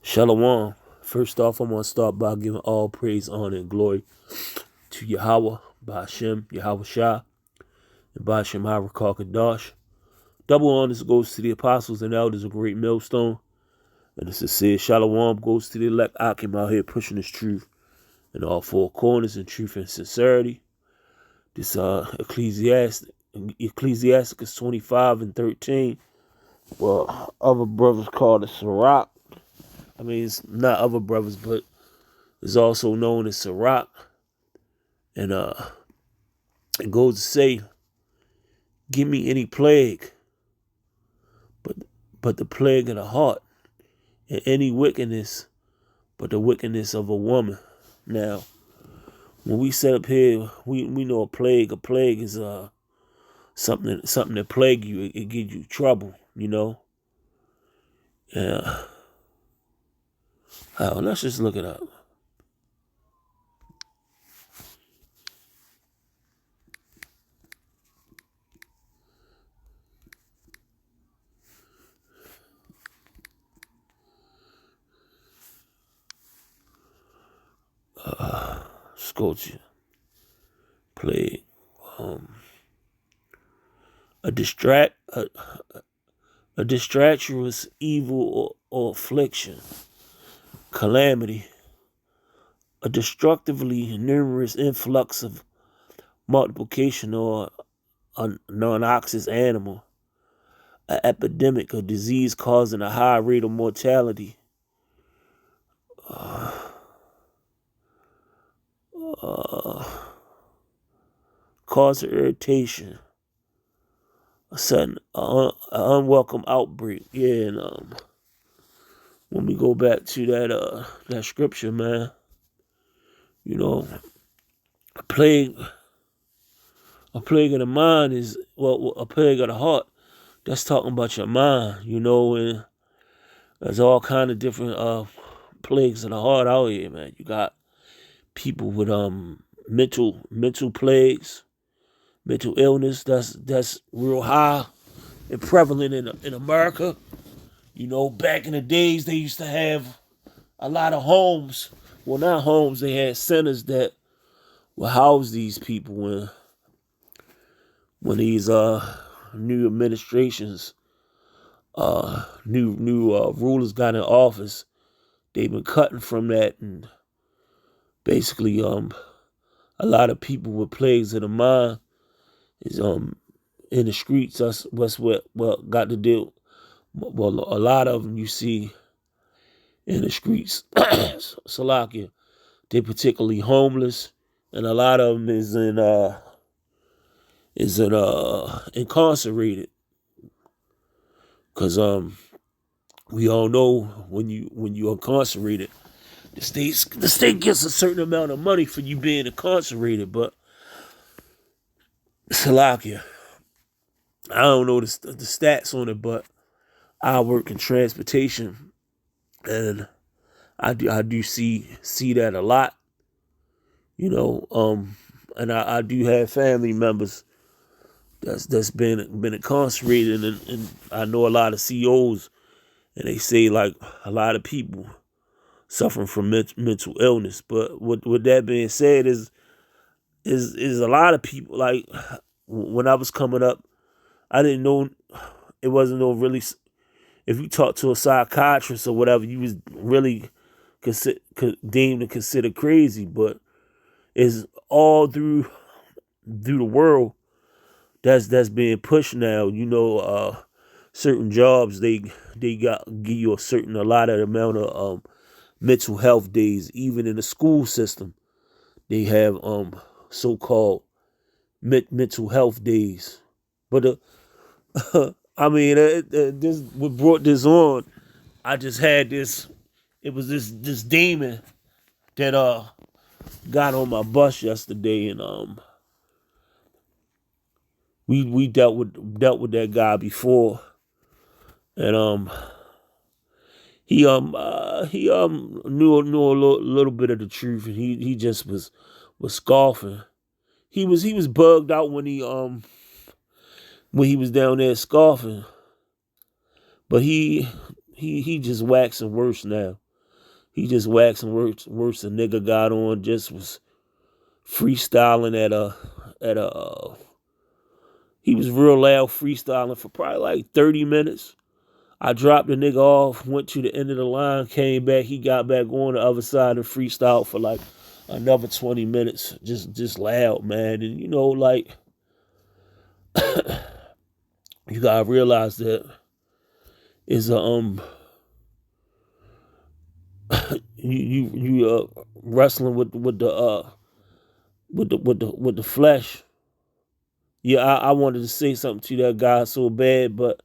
Shalom. First off, I'm going to start by giving all praise, honor, and glory to Yahweh, Ba'ashem, Yahweh Shah, and Ba'ashem Harakar Kadash. Double honors goes to the apostles and elders of Great Millstone. And the sincere Shalom goes to the elect Akim out here pushing this truth in all four corners in truth and sincerity. This Ecclesiasticus 25 and 13. Well, other brothers call it Sirach. I mean, it's not other brothers, but it's also known as Sirach. And it goes to say, give me any plague, but the plague of the heart, and any wickedness, but the wickedness of a woman. Now, when we set up here, we know a plague. A plague is something that plague you. It gives you trouble, you know. Yeah. Let's just look it up. Scotia, plague, a distractious evil or affliction, calamity, a destructively numerous influx of multiplication or a non-oxys animal, an epidemic or disease causing a high rate of mortality, cause of irritation, a sudden unwelcome outbreak. Yeah, and when we go back to that scripture, man, you know, a plague of the mind is a plague of the heart. That's talking about your mind, you know, and there's all kind of different plagues of the heart out here, man. You got people with mental plagues, mental illness. That's real high and prevalent in America. You know, back in the days, they used to have a lot of homes. Well, not homes. They had centers that would house these people when these new administrations, new rulers got in office. They've been cutting from that, and basically, a lot of people with plagues of the mind is in the streets. That's what got to deal. Well, a lot of them you see in the streets, Salakia, they particularly homeless, and a lot of them is incarcerated, because we all know when you incarcerated, the state gets a certain amount of money for you being incarcerated. But Salakia, I don't know the stats on it, but I work in transportation, and I do see that a lot, you know. And I do have family members that's been incarcerated, and I know a lot of COs, and they say like a lot of people suffering from mental illness. But with that being said, is a lot of people, like when I was coming up, I didn't know it wasn't no really. If you talk to a psychiatrist or whatever, you was really deemed and considered crazy. But it's all through the world that's being pushed now. You know, certain jobs they got give you a lot of amount of mental health days. Even in the school system, they have so-called mental health days. But I mean, this what brought this on. I just had this. It was this demon that got on my bus yesterday, and we dealt with that guy before, and he knew a little bit of the truth, and he just was scoffing. He was bugged out when he was down there scoffing, but he just waxing worse now. He just waxing worse. A nigga got on, just was freestyling at a he was real loud freestyling for probably like 30 minutes. I dropped the nigga off, went to the end of the line, came back. He got back on the other side and freestyled for like another 20 minutes. Just loud, man. And you know, like you gotta realize that is a you wrestling with the flesh. Yeah, I wanted to say something to that guy so bad, but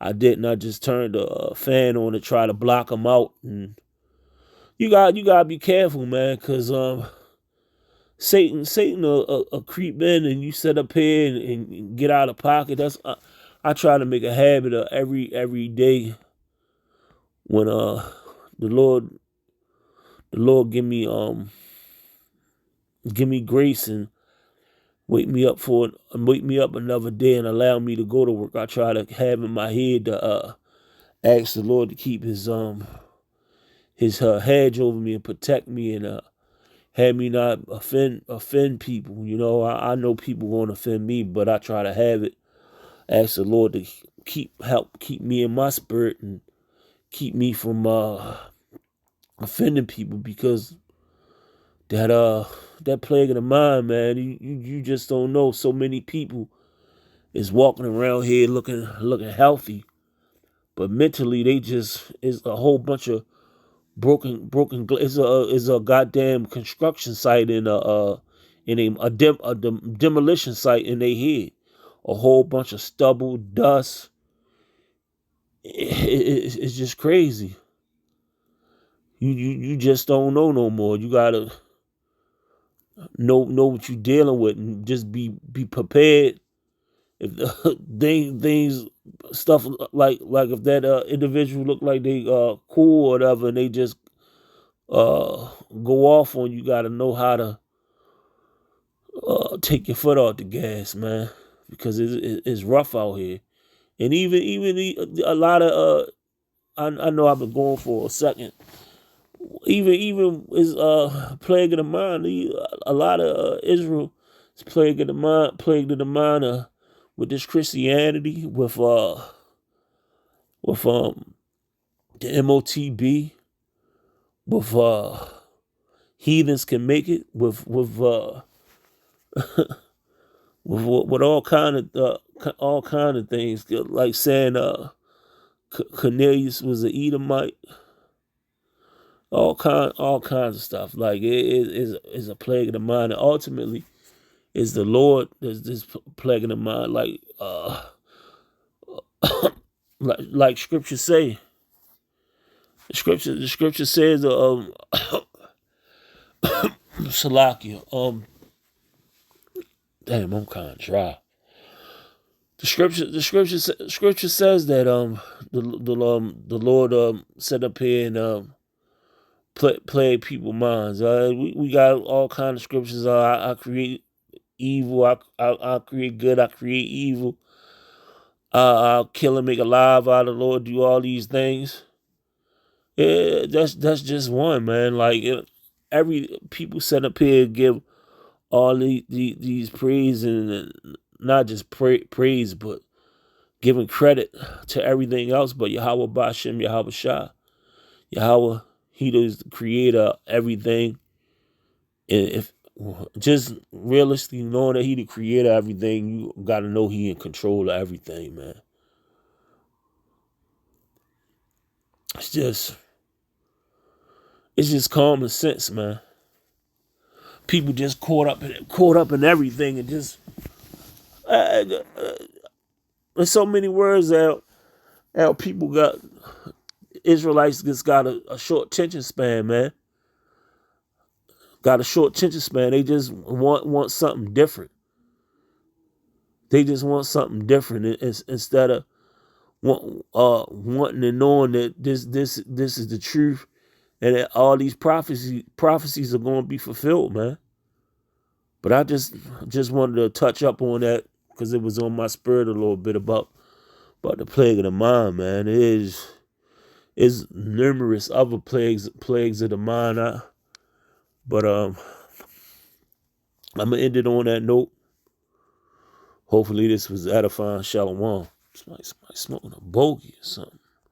I didn't. I just turned the fan on to try to block him out. And you gotta be careful, man, because Satan will creep in and you sit up here and get out of pocket. I try to make a habit of every day when the Lord give me grace and wake me up another day and allow me to go to work. I try to have in my head to ask the Lord to keep his hedge over me and protect me and have me not offend people. You know, I know people going to offend me, but I try to have it. Ask the Lord to help keep me in my spirit and keep me from offending people, because that plague of the mind, man, you just don't know. So many people is walking around here looking healthy, but mentally they just is a whole bunch of broken. Is a goddamn construction site in a demolition site in their head. A whole bunch of stubble, dust. It's just crazy. You just don't know no more. You gotta know what you're dealing with and just be prepared. If things stuff like if that individual look like they cool or whatever, and they just go off on you, gotta know how to take your foot off the gas, man, because it's rough out here. And even a lot of I know I've been going for a second. Even is plague of the mind. A lot of Israel is plague of the mind with this Christianity, with the MOTB, with heathens can make it, with with all kind of things, like saying Cornelius was an Edomite. All kinds of stuff. Like it is a plague of the mind, and ultimately is the Lord that's this plague of the mind. Like scripture say. The scripture says Salakia. Damn, I'm kind of dry. The scripture says that the Lord set up here and play people's minds. We got all kinds of scriptures. I create evil. I create good. I create evil. I'll kill and make alive. I, the Lord, do all these things. Yeah, that's just one, man. Like every people set up here give all these praise, and not just praise, but giving credit to everything else. But Yahweh Bashem, Yahweh Shah, Yahweh, he is the creator of everything. And if just realistically knowing that he the creator of everything, you gotta know he in control of everything, man. It's just common sense, man. People just caught up in everything, and just there's so many words out people got. Israelites just got a short attention span, man. Got a short attention span. They just want something different. They just want something different instead of wanting and knowing that this is the truth, and that all these prophecies are going to be fulfilled, man. But I just wanted to touch up on that because it was on my spirit a little bit about the plague of the mind, man. There's numerous other plagues of the mind. But I'm gonna end it on that note. Hopefully this was edifying. Shalom. Somebody smoking a bogey or something.